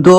2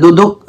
2-2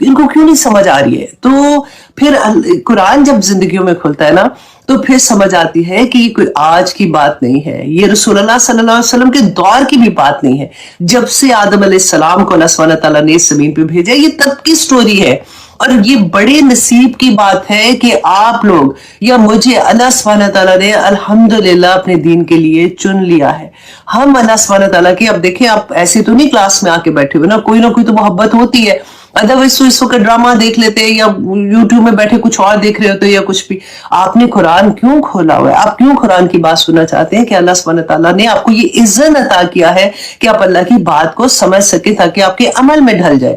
ان کو کیوں نہیں سمجھ آ رہی ہے؟ تو پھر قرآن جب زندگیوں میں کھلتا ہے نا تو پھر سمجھ آتی ہے کہ یہ کوئی آج کی بات نہیں ہے، یہ رسول اللہ صلی اللہ علیہ وسلم کے دور کی بھی بات نہیں ہے، جب سے آدم علیہ السلام کو اللہ سبحانہ تعالیٰ نے اس زمین پہ بھیجا، یہ تب کی سٹوری ہے۔ اور یہ بڑے نصیب کی بات ہے کہ آپ لوگ یا مجھے اللہ سبحانہ تعالیٰ نے الحمدللہ اپنے دین کے لیے چن لیا ہے۔ ہم اللہ سبحانہ تعالیٰ کی، اب دیکھیں آپ ایسے تو نہیں کلاس میں آ کے بیٹھے ہوئے نہ کوئی تو محبت ہوتی ہے، ادروائز تو اس وقت ڈرامہ دیکھ لیتے یا یوٹیوب میں بیٹھے کچھ اور دیکھ رہے ہوتے یا کچھ بھی۔ آپ نے قرآن کیوں کھولا ہوا ہے؟ آپ کیوں قرآن کی بات سننا چاہتے ہیں؟ کہ اللہ سبحانہ تعالیٰ نے آپ کو یہ عزت عطا کیا ہے کہ آپ اللہ کی بات کو سمجھ سکیں تاکہ آپ کے عمل میں ڈھل جائے۔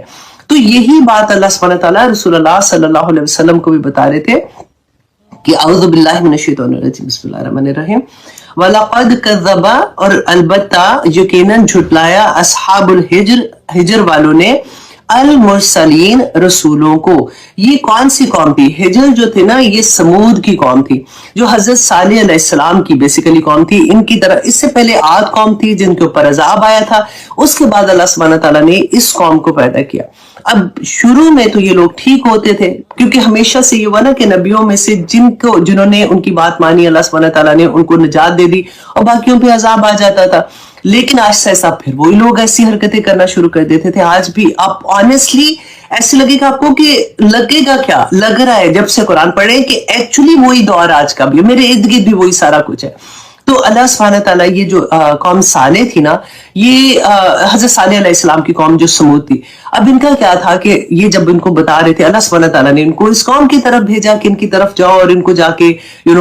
تو یہی بات اللہ سبحانہ تعالیٰ رسول اللہ صلی اللہ علیہ وسلم کو بھی بتا رہے تھے کہ اعوذ باللہ من الشیطان الرجیم، بسم اللہ الرحمن الرحیم، وَلَقَدْ كَذَّبَ، اور البتہ یقیناً جھٹلایا، اصحاب ہجر والوں نے، المرسلین رسولوں کو۔ یہ کون سی قوم تھی؟ ہجر جو تھے نا، یہ سمود کی قوم تھی، جو حضرت صالح علیہ السلام کی بیسیکلی قوم تھی۔ ان کی طرح اس سے پہلے عاد قوم تھی جن کے اوپر عذاب آیا تھا، اس کے بعد اللہ سبحانہ تعالیٰ نے اس قوم کو پیدا کیا۔ اب شروع میں تو یہ لوگ ٹھیک ہوتے تھے، کیونکہ ہمیشہ سے یہ ہوا نا کہ نبیوں میں سے جنہوں نے ان کی بات مانی، اللہ سبحانہ تعالیٰ نے ان کو نجات دے دی اور باقیوں پہ عذاب آ جاتا تھا۔ لیکن آہستہ آہستہ پھر وہی لوگ ایسی حرکتیں کرنا شروع کر دیتے تھے۔ آج بھی آپ آنیسٹلی ایسے لگے گا آپ کو کہ لگے گا کیا لگ رہا ہے جب سے قرآن پڑھیں کہ ایکچولی وہی دور آج کا بھی، میرے ارد گرد بھی وہی سارا کچھ ہے۔ تو اللہ سبحانہ تعالیٰ یہ جو قوم صالح تھی نا، یہ حضرت صالح علیہ السلام کی قوم جو سمود تھی، اب ان کا کیا تھا کہ یہ جب ان کو بتا رہے تھے، اللہ سبحانہ تعالیٰ نے ان کو اس قوم کی طرف بھیجا کہ ان کی طرف جاؤ اور ان کو جا کے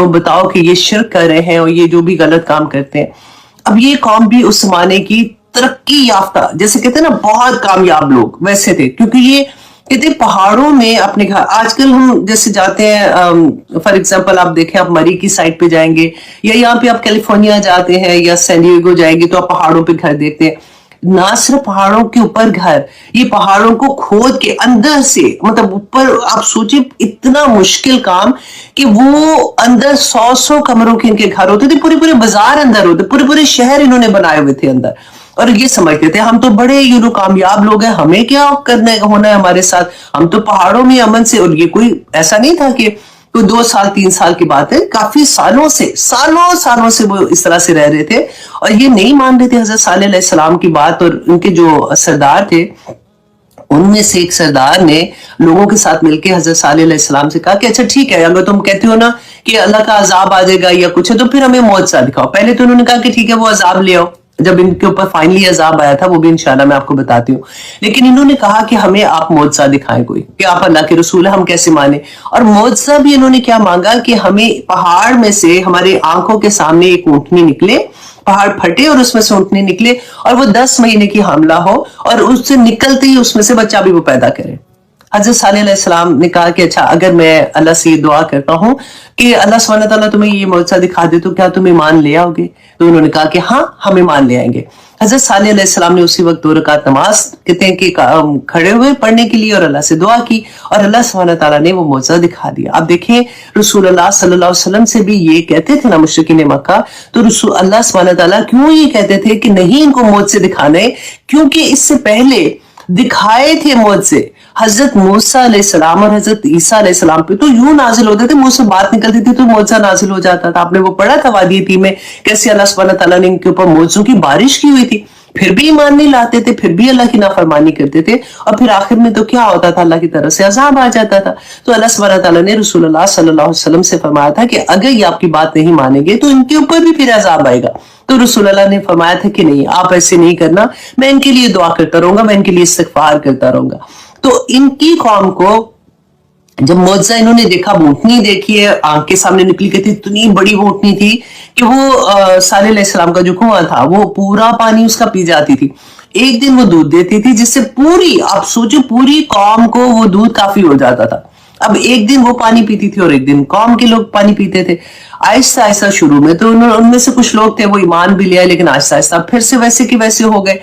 بتاؤ کہ یہ شرک کر رہے ہیں اور یہ جو بھی غلط کام کرتے ہیں۔ اب یہ قوم بھی اس زمانے کی ترقی یافتہ، جیسے کہتے ہیں نا بہت کامیاب لوگ ویسے تھے، کیونکہ یہ کہتے پہاڑوں میں اپنے گھر، آج کل ہم جیسے جاتے ہیں فار ایگزامپل آپ دیکھیں، آپ مری کی سائڈ پہ جائیں گے یا یہاں پہ آپ کیلیفورنیا جاتے ہیں یا سین ڈیگو جائیں گے تو آپ پہاڑوں پہ گھر دیکھتے ہیں۔ نہ صرف پہاڑوں کے اوپر گھر، یہ پہاڑوں کو کھود کے اندر سے، مطلب اوپر آپ سوچیں اتنا مشکل کام کہ وہ اندر 100 کمروں کے ان کے گھر ہوتے تھے، پورے بازار اندر ہوتے، پورے شہر انہوں نے بنائے ہوئے تھے اندر، اور یہ سمجھتے تھے ہم تو بڑے کامیاب لوگ ہیں، ہمیں کیا ہونا ہے ہمارے ساتھ، ہم تو پہاڑوں میں امن سے۔ اور یہ کوئی ایسا نہیں تھا کہ کوئی 2 سال 3 سال کی بات ہے، کافی سالوں سے وہ اس طرح سے رہ رہے تھے اور یہ نہیں مان رہے تھے حضرت صالح علیہ السلام کی بات۔ اور ان کے جو سردار تھے ان میں سے ایک سردار نے لوگوں کے ساتھ مل کے حضرت صالح علیہ السلام سے کہا کہ اچھا ٹھیک ہے، اگر تم کہتے ہو نا کہ اللہ کا عذاب آ جائے گا یا کچھ ہے تو پھر ہمیں معجزہ دکھاؤ۔ پہلے تو انہوں نے کہا کہ ٹھیک ہے وہ عذاب لے آؤ، جب ان کے اوپر فائنلی عذاب آیا تھا وہ بھی انشاءاللہ میں آپ کو بتاتی ہوں، لیکن انہوں نے کہا کہ ہمیں آپ معجزہ دکھائیں کوئی، کہ آپ اللہ کے رسول ہیں، ہم کیسے مانیں۔ اور معجزہ بھی انہوں نے کیا مانگا کہ ہمیں پہاڑ میں سے ہمارے آنکھوں کے سامنے ایک اونٹنی نکلے، پہاڑ پھٹے اور اس میں سے اونٹنی نکلے اور وہ 10 مہینے کی حاملہ ہو اور اس سے نکلتے ہی اس میں سے بچہ بھی وہ پیدا کرے۔ حضرت صالح علیہ السلام نے کہا کہ اچھا اگر میں اللہ سے یہ دعا کرتا ہوں کہ اللہ سبحانہ تعالیٰ تمہیں یہ معجزہ دکھا دے تو کیا تم ایمان لے آؤ گے؟ تو انہوں نے کہا کہ ہاں ہم ایمان لے آئیں گے۔ حضرت صالح علیہ السلام نے اسی وقت 2 رکعت نماز کہتے ہیں کہ کھڑے ہوئے پڑھنے کے لیے اور اللہ سے دعا کی اور اللہ سبحانہ تعالیٰ نے وہ معجزہ دکھا دیا۔ اب دیکھیں رسول اللہ صلی اللہ علیہ وسلم سے بھی یہ کہتے تھے نا مشرکین مکہ، تو رسول اللہ سبحانہ تعالیٰ کیوں یہ کہتے تھے کہ نہیں ان کو معجزے دکھانے؟ کیونکہ اس سے پہلے دکھائے تھے معجزے حضرت موسیٰ علیہ السلام اور حضرت عیسیٰ علیہ السلام پہ، تو یوں نازل ہوتے تھے، منہ سے بات نکلتی تھی تو معجزہ نازل ہو جاتا تھا۔ آپ نے وہ پڑھا تھا وادی تھی میں کیسے اللہ سبحانہ تعالیٰ نے ان کے اوپر معجزوں کی بارش کی ہوئی تھی، پھر بھی ایمان نہیں لاتے تھے، پھر بھی اللہ کی نافرمانی کرتے تھے، اور پھر آخر میں تو کیا ہوتا تھا، اللہ کی طرف سے عذاب آ جاتا تھا۔ تو اللہ سبحانہ تعالیٰ نے رسول اللہ صلی اللہ علیہ وسلم سے فرمایا تھا کہ اگر یہ آپ کی بات نہیں مانیں گے تو ان کے اوپر بھی پھر عذاب آئے گا۔ تو رسول اللہ نے فرمایا تھا کہ نہیں، آپ ایسے نہیں کرنا، میں ان کے لیے دعا کرتا رہوں گا، میں ان کے لیے استغفار کرتا رہوں گا۔ تو ان کی قوم کو جب معجزہ انہوں نے دیکھا، اونٹنی دیکھی ہے آنکھ کے سامنے نکلی گئی تھی، اتنی بڑی وہ اونٹنی تھی کہ وہ صالح علیہ السلام کا جو کنواں تھا وہ پورا پانی اس کا پی جاتی تھی، ایک دن وہ دودھ دیتی تھی جس سے پوری، آپ سوچو پوری قوم کو وہ دودھ کافی ہو جاتا تھا۔ اب ایک دن وہ پانی پیتی تھی اور ایک دن قوم کے لوگ پانی پیتے تھے۔ آہستہ آہستہ شروع میں تو ان میں سے کچھ لوگ تھے وہ ایمان بھی لیا، لیکن آہستہ آہستہ پھر سے ویسے کے ویسے ہو گئے۔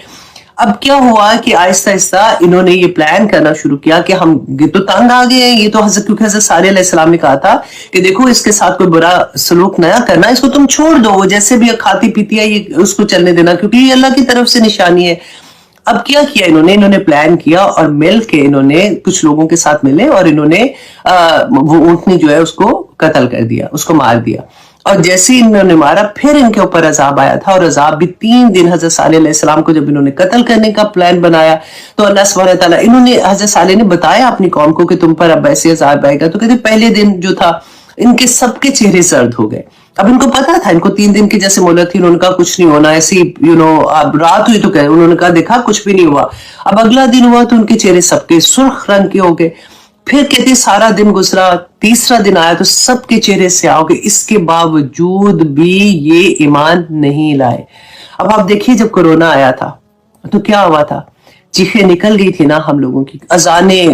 اب کیا ہوا کہ آہستہ آہستہ انہوں نے یہ پلان کرنا شروع کیا کہ ہم یہ تو تنگ آ گئے ہیں، یہ تو کیونکہ حضرت صالح علیہ السلام نے کہا تھا کہ دیکھو اس کے ساتھ کوئی برا سلوک نیا کرنا، اس کو تم چھوڑ دو، وہ جیسے بھی کھاتی پیتی ہے یہ اس کو چلنے دینا، کیونکہ یہ اللہ کی طرف سے نشانی ہے۔ اب کیا کیا انہوں نے پلان کیا اور مل کے انہوں نے کچھ لوگوں کے ساتھ ملے اور انہوں نے وہ اونٹنی جو ہے اس کو قتل کر دیا, اس کو مار دیا. اور جیسے انہوں نے مارا پھر ان کے اوپر عذاب آیا تھا, اور عذاب بھی 3 دن حضرت صالح علیہ السلام کو جب انہوں نے قتل کرنے کا پلان بنایا تو اللہ سبحانہ تعالیٰ انہوں نے حضرت صالح نے بتایا اپنی قوم کو کہ تم پر اب ایسے عذاب آئے گا. تو کہتے پہلے دن جو تھا ان کے سب کے چہرے زرد ہو گئے. اب ان کو پتا تھا, ان کو 3 دن کی جیسے مہلت تھی, انہوں نے کہا کچھ نہیں ہونا, ایسی اب رات ہوئی تو کہ انہوں نے کہا دیکھا کچھ بھی نہیں ہوا. اب اگلا دن ہوا تو ان کے چہرے سب کے سرخ رنگ کے ہو گئے. پھر کہتے سارا دن گزرا, تیسرا دن آیا تو سب کے چہرے سیاہ ہو گئے, اس کے باوجود بھی یہ ایمان نہیں لائے. اب آپ دیکھیے جب کورونا آیا تھا تو کیا ہوا تھا, چیخیں نکل گئی تھی نا ہم لوگوں کی, اذانیں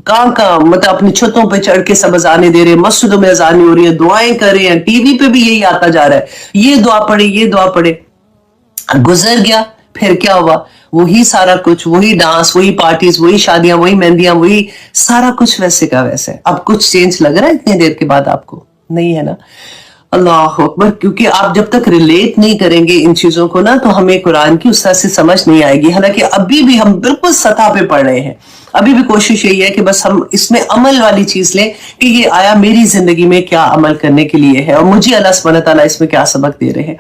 کہاں مطلب اپنی چھتوں پہ چڑھ کے سب اذانیں دے رہے, مسجدوں میں اذانیں ہو رہی ہیں, دعائیں کر رہے ہیں, ٹی وی پہ بھی یہی آتا جا رہا ہے, یہ دعا پڑھے یہ دعا پڑھے. گزر گیا, پھر کیا ہوا, وہی سارا کچھ, وہی ڈانس, وہی پارٹیز, وہی شادیاں, وہی مہندیاں, وہی سارا کچھ ویسے کا ویسے. اب کچھ چینج لگ رہا ہے اتنی دیر کے بعد آپ کو؟ نہیں ہے نا. اللہ اکبر. کیونکہ آپ جب تک ریلیٹ نہیں کریں گے ان چیزوں کو نا تو ہمیں قرآن کی اس طرح سے سمجھ نہیں آئے گی. حالانکہ ابھی بھی ہم بالکل سطح پہ پڑھ رہے ہیں, ابھی بھی کوشش یہی ہے کہ بس ہم اس میں عمل والی چیز لیں کہ یہ آیا میری زندگی میں کیا عمل کرنے کے لیے ہے اور مجھے اللہ سبحانہ تعالیٰ اس میں کیا سبق دے رہے ہیں.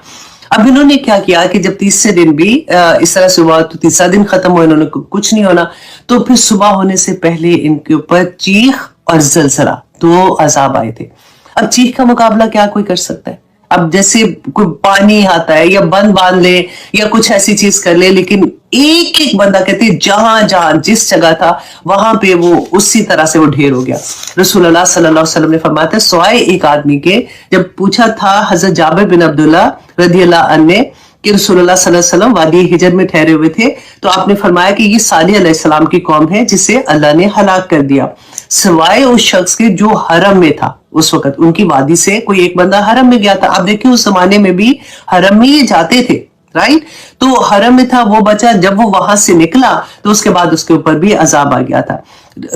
اب انہوں نے کیا کیا کہ جب تیسرے دن بھی اس طرح سے ہوا تو تیسرا دن ختم ہوا, انہوں نے کچھ نہیں ہونا, تو پھر صبح ہونے سے پہلے ان کے اوپر چیخ اور زلزلہ 2 عذاب آئے تھے. اب چیخ کا مقابلہ کیا کوئی کر سکتا ہے؟ اب جیسے کوئی پانی آتا ہے یا بند باندھ لے یا کچھ ایسی چیز کر لے, لیکن ایک ایک بندہ کہتے جہاں جہاں جس جگہ تھا وہاں پہ وہ اسی طرح سے وہ ڈھیر ہو گیا. رسول اللہ صلی اللہ علیہ وسلم نے فرمایا تھا سوائے ایک آدمی کے, جب پوچھا تھا حضرت جابر بن عبداللہ رضی اللہ عنہ نے کہ رسول اللہ صلی اللہ علیہ وسلم وادی ہجر میں ٹھہرے ہوئے تھے تو آپ نے فرمایا کہ یہ صالح علیہ السلام کی قوم ہے جسے اللہ نے ہلاک کر دیا, سوائے اس شخص کے جو حرم میں تھا. اس وقت ان کی وادی سے کوئی ایک بندہ حرم میں گیا تھا. آپ دیکھیں اس زمانے میں بھی حرم میں یہ جاتے تھے, رائٹ, تو حرم میں تھا وہ بچہ, جب وہ وہاں سے نکلا تو اس کے بعد اس کے اوپر بھی عذاب آ گیا تھا.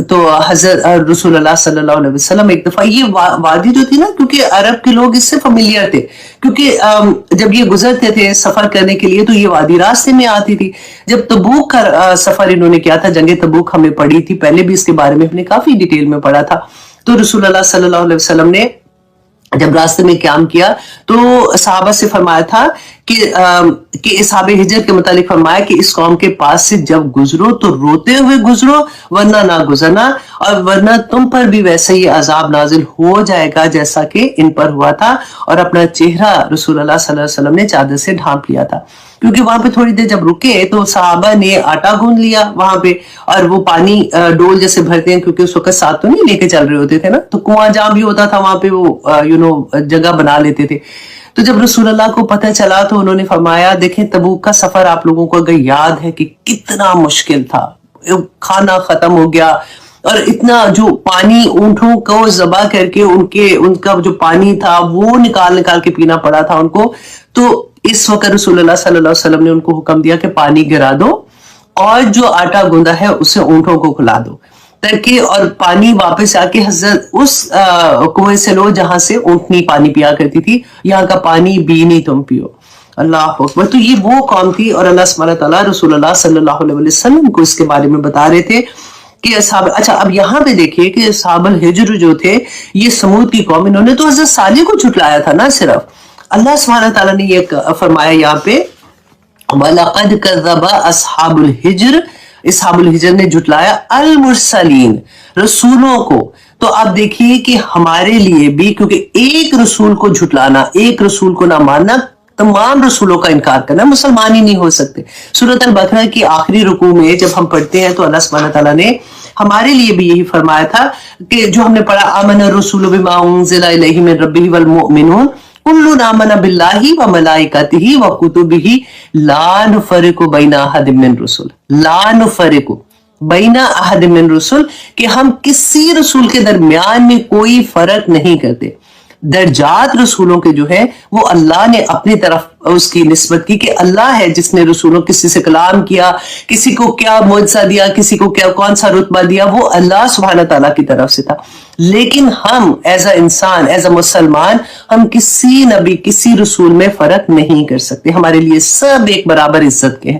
تو حضرت رسول اللہ صلی اللہ علیہ وسلم ایک دفعہ یہ وادی جو تھی نا, کیونکہ عرب کے لوگ اس سے فیملیئر تھے, کیونکہ جب یہ گزرتے تھے سفر کرنے کے لیے تو یہ وادی راستے میں آتی تھی. جب تبوک کا سفر انہوں نے کیا تھا, جنگ تبوک ہمیں پڑھی تھی, پہلے بھی اس کے بارے میں ہم نے کافی ڈیٹیل میں پڑھا تھا, تو رسول اللہ صلی اللہ علیہ وسلم نے جب راستے میں قیام کیا تو صحابہ سے فرمایا تھا کہ اصحاب ہجر کے متعلق فرمایا کہ اس قوم کے پاس سے جب گزرو تو روتے ہوئے گزرو ورنہ نہ گزرنا, اور ورنہ تم پر بھی ویسے ہی عذاب نازل ہو جائے گا جیسا کہ ان پر ہوا تھا. اور اپنا چہرہ رسول اللہ صلی اللہ علیہ وسلم نے چادر سے ڈھانپ لیا تھا, کیونکہ وہاں پہ تھوڑی دیر جب رکے تو صحابہ نے آٹا گوندھ لیا وہاں پہ, اور وہ پانی ڈول جیسے بھرتے ہیں, کیونکہ اس وقت ساتھ تو نہیں لے کے چل رہے ہوتے تھے نا, تو کنواں جہاں بھی ہوتا تھا وہاں پہ وہ جگہ بنا لیتے تھے. تو جب رسول اللہ کو پتہ چلا تو انہوں نے فرمایا دیکھیں تبوک کا سفر آپ لوگوں کو اگر یاد ہے کہ کتنا مشکل تھا, کھانا ختم ہو گیا, اور اتنا جو پانی اونٹوں کو ذبح کر کے ان کا جو پانی تھا وہ نکال کے پینا پڑا تھا ان کو. تو اس وقت رسول اللہ صلی اللہ علیہ وسلم نے ان کو حکم دیا کہ پانی گرا دو اور جو آٹا گوندا ہے اسے اونٹوں کو کھلا دو, تاکہ اور پانی واپس آ کے حضرت اس کنویں سے لو جہاں سے اونٹنی پانی پیا کرتی تھی, یہاں کا پانی بھی نہیں تم پیو. اللہ اکبر. تو یہ وہ قوم تھی, اور اللہ سبحانہ تعالیٰ رسول اللہ صلی اللہ علیہ وسلم کو اس کے بارے میں بتا رہے تھے کہ اصحاب, اچھا اب یہاں پہ دیکھیے کہ اصحاب الحجر جو تھے یہ سمود کی قوم, انہوں نے تو حضرت صالح کو جھٹلایا تھا نا صرف. اللہ سبحانہ تعالیٰ نے یہ فرمایا یہاں پہ وَلَقَدْ كَذَّبَ أَصْحَابُ الْحِجْرِ, اصحاب الحجر نے جھٹلایا المرسلین, رسولوں کو. تو آپ دیکھیے کہ ہمارے لیے بھی, کیونکہ ایک رسول کو جھٹلانا, ایک رسول کو نہ ماننا, تمام رسولوں کا انکار کرنا, مسلمان ہی نہیں ہو سکتے. سورۃ البقرہ کی آخری رکوع میں جب ہم پڑھتے ہیں تو اللہ سبحانہ تعالیٰ نے ہمارے لیے بھی یہی فرمایا تھا کہ جو ہم نے پڑھا آمن الرسول بما انزل الیہ من ربہ والمؤمنون کل آمن باللہ وملائکتہ وکتبہ لا نفرق بین احد من رسل, لا نفرق بین احد من رسل, کہ ہم کسی رسول کے درمیان میں کوئی فرق نہیں کرتے. درجات رسولوں کے جو ہے وہ اللہ نے اپنی طرف اس کی نسبت کی کہ اللہ ہے جس نے رسولوں کسی سے کلام کیا, کسی کو کیا معجزہ دیا, کسی کو کیا کون سا رتبہ دیا, وہ اللہ سبحانہ تعالیٰ کی طرف سے تھا. لیکن ہم ایز اے انسان, ایز اے مسلمان, ہم کسی نبی کسی رسول میں فرق نہیں کر سکتے, ہمارے لیے سب ایک برابر عزت کے ہیں.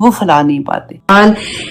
وہ پھیلا نہیں پاتے.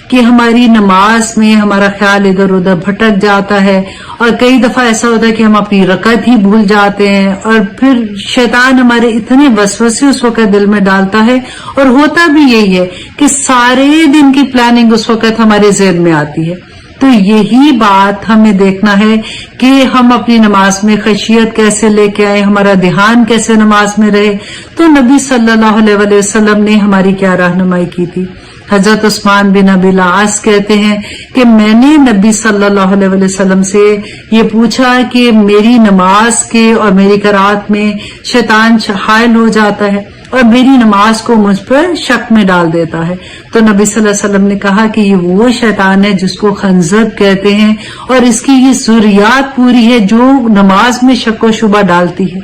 کہ ہماری نماز میں ہمارا خیال ادھر ادھر بھٹک جاتا ہے اور کئی دفعہ ایسا ہوتا ہے کہ ہم اپنی رکعت ہی بھول جاتے ہیں اور پھر شیطان ہمارے اتنے وسوسے اس وقت دل میں ڈالتا ہے اور ہوتا بھی یہی ہے کہ سارے دن کی پلاننگ اس وقت ہمارے ذہن میں آتی ہے. تو یہی بات ہمیں دیکھنا ہے کہ ہم اپنی نماز میں خشیت کیسے لے کے آئے, ہمارا دھیان کیسے نماز میں رہے. تو نبی صلی اللہ علیہ وسلم نے ہماری کیا رہنمائی کی تھی. حضرت عثمان بن ابی العاص کہتے ہیں کہ میں نے نبی صلی اللہ علیہ وسلم سے یہ پوچھا کہ میری نماز کے اور میری قرات میں شیطان حائل ہو جاتا ہے اور میری نماز کو مجھ پر شک میں ڈال دیتا ہے. تو نبی صلی اللہ علیہ وسلم نے کہا کہ یہ وہ شیطان ہے جس کو خنزب کہتے ہیں اور اس کی یہ ذریات پوری ہے جو نماز میں شک و شبہ ڈالتی ہے.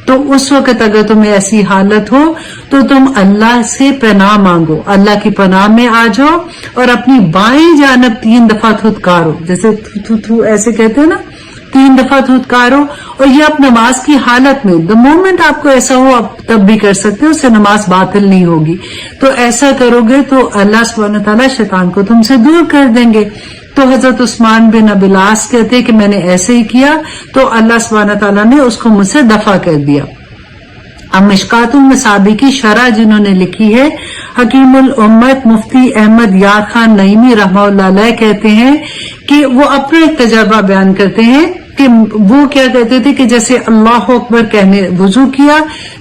تو اس وقت اگر تمہیں ایسی حالت ہو تو تم اللہ سے پناہ مانگو, اللہ کی پناہ میں آ جاؤ اور اپنی بائیں جانب 3 دفعہ تھتکارو, جیسے تھو تھو ایسے کہتے ہیں نا, 3 دفعہ تھتکارو. اور یہ آپ نماز کی حالت میں دا مومنٹ آپ کو ایسا ہو آپ تب بھی کر سکتے ہو, اس سے نماز باطل نہیں ہوگی. تو ایسا کرو گے تو اللہ سبحانہ تعالیٰ شیطان کو تم سے دور کر دیں گے. تو حضرت عثمان بن ابی العاص کہتے ہیں کہ میں نے ایسے ہی کیا تو اللہ سبحانہ تعالیٰ نے اس کو مجھ سے دفع کر دیا. اب مشکات المصابیح کی شرح جنہوں نے لکھی ہے حکیم الامت مفتی احمد یار خان نعیمی رحمہ اللہ علیہ کہتے ہیں کہ وہ اپنا ایک تجربہ بیان کرتے ہیں کہ وہ کیا کہتے تھے کہ جیسے اللہ اکبر کہنے وضو کیا,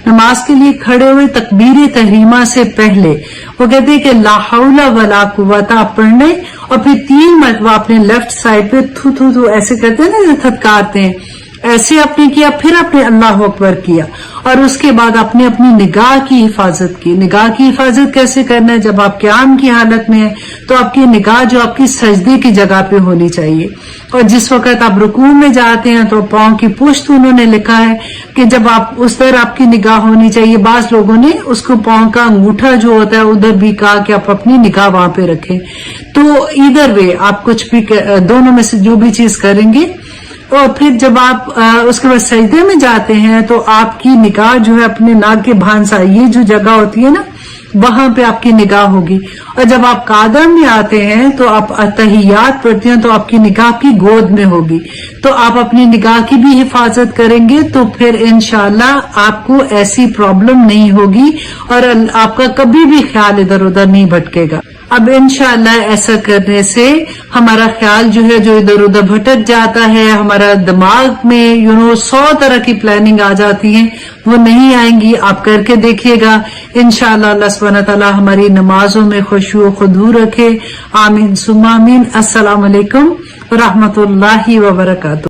نماز کے لیے کھڑے ہوئے تکبیر تحریمہ سے پہلے وہ کہتے ہیں کہ لا حول ولا قوت پڑھنے اور پھر 3 مرتبہ اپنے لیفٹ سائڈ پہ تھو تھو تھو ایسے کرتے ہیں نا, تھتکارتے ہیں, ایسے آپ نے کیا, پھر اپنے اللہ اکبر کیا اور اس کے بعد اپنی نگاہ کی حفاظت کی. نگاہ کی حفاظت کیسے کرنا ہے, جب آپ قیام کی حالت میں ہیں تو آپ کی نگاہ جو آپ کی سجدے کی جگہ پہ ہونی چاہیے, اور جس وقت آپ رکوع میں جاتے ہیں تو پاؤں کی پشت انہوں نے لکھا ہے کہ جب آپ اس طرح آپ کی نگاہ ہونی چاہیے. بعض لوگوں نے اس کو پاؤں کا انگوٹھا جو ہوتا ہے ادھر بھی کہا کہ آپ اپنی نگاہ وہاں پہ رکھیں. تو ادھر وے آپ کچھ بھی دونوں میں سے جو بھی چیز کریں گے. اور پھر جب آپ اس کے بعد سجدے میں جاتے ہیں تو آپ کی نگاہ جو ہے اپنے ناک کے بھانسا, یہ جو جگہ ہوتی ہے نا وہاں پہ آپ کی نگاہ ہوگی. اور جب آپ قادم میں آتے ہیں تو آپ اتحیات پڑھتے ہیں تو آپ کی نگاہ کی گود میں ہوگی. تو آپ اپنی نگاہ کی بھی حفاظت کریں گے تو پھر انشاءاللہ آپ کو ایسی پرابلم نہیں ہوگی اور آپ کا کبھی بھی خیال ادھر ادھر نہیں بھٹکے گا. اب انشاءاللہ ایسا کرنے سے ہمارا خیال جو ہے جو ادھر ادھر بھٹک جاتا ہے, ہمارا دماغ میں 100 طرح کی پلاننگ آ جاتی ہیں, وہ نہیں آئیں گی. آپ کر کے دیکھیے گا انشاءاللہ اللہ سبحانہ تعالیٰ ہماری نمازوں میں خشوع و خضوع رکھے. آمین ثم آمین. السلام علیکم ورحمۃ اللہ وبرکاتہ.